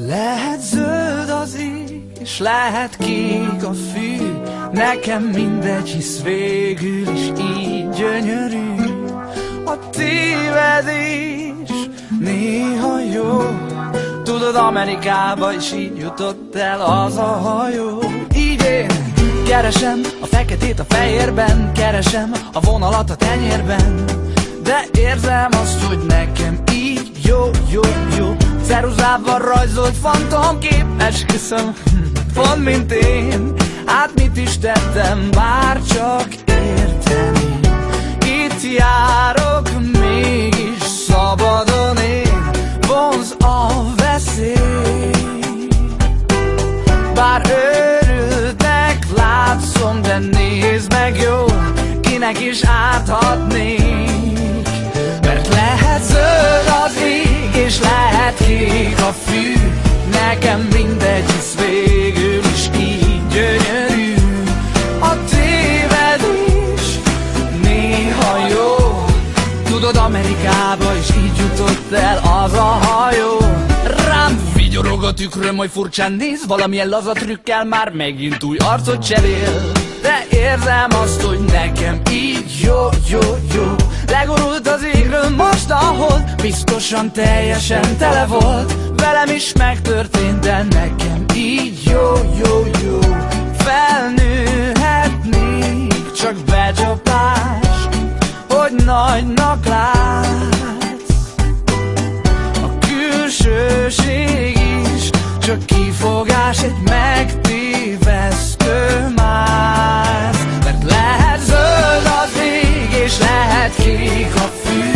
Lehet zöld az ég, és lehet kék a fű, nekem mindegy, hisz végül is így gyönyörű. A tévedés néha jó, tudod, Amerikába is így jutott el az a hajó. Így én keresem a feketét a fehérben, keresem a vonalat a tenyérben, de érzem azt, hogy nekem így jó, jó, jó. Ceruzával rajzolt fantomkép, esküszöm, pont mint én. Hát mit is tettem, bár csak érteni. Itt járok, mégis szabadon én, vonz a veszély. Bár őrültnek látszom, de nézd meg jó, kinek is árthatnék. Mert lehet zöld az ég, és lehet kék a fű, nekem mindegy, hisz végül is így gyönyörű. A tévedés néha jó, tudod, Amerikába is így jutott el az a hajó. Rám vigyorog a tükröm, hogy furcsán néz, valamilyen laza trükkel már megint új arcot cserél. De érzem azt, hogy nekem így jó, jó, jó. Legorult az égről most a hold, biztosan teljesen tele volt. Velem is megtörtént, de nekem így jó, jó, jó. Felnőhetnék, csak becsapás, hogy nagynak látsz. A külsőség is csak kifogás, egy megtévesztő mász. Mert lehet zöld az ég, és lehet kék a fű,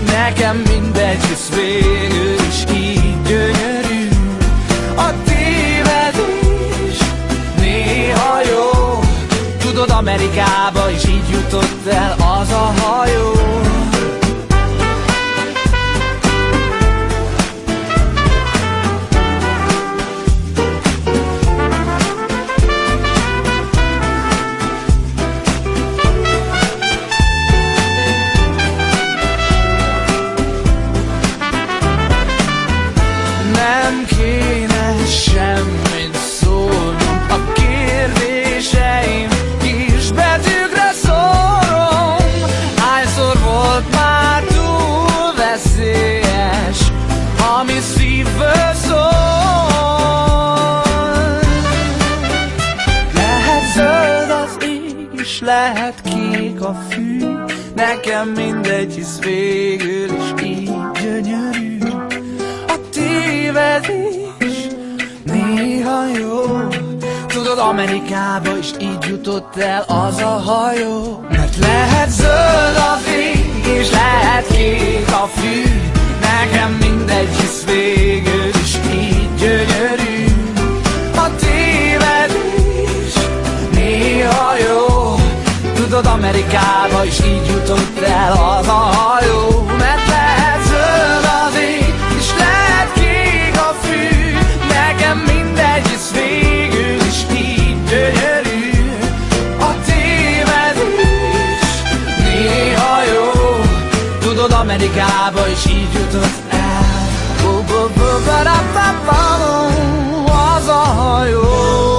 nekem mindegy, hisz végül is így gyönyörű. A tévedés néha jó, tudod, Amerikába is így jutott el az a hajó. Nem kéne semmit szólnom, a kérdéseim kisbetűkre szórom. Hányszor volt már túl veszélyes, ami szívből szól. Lehet zöld az ég, és lehet kék a fű, nekem mindegy, hisz végül is így gyönyörű. Tévedés néha jó, tudod, Amerikába is így jutott el az a hajó. Mert lehet zöld a ég, és lehet kék a fű, nekem mindegy, hisz végül is így gyönyörű. A tévedés néha jó, tudod, Amerikába is így jutott el az a hajó. Mert lehet zöld az ég, és lehet kék a fű, nekem mindegy, hisz végül is így gyönyörű. A tévedés néha jó, tudod, Amerikába is így jutott el az a hajó.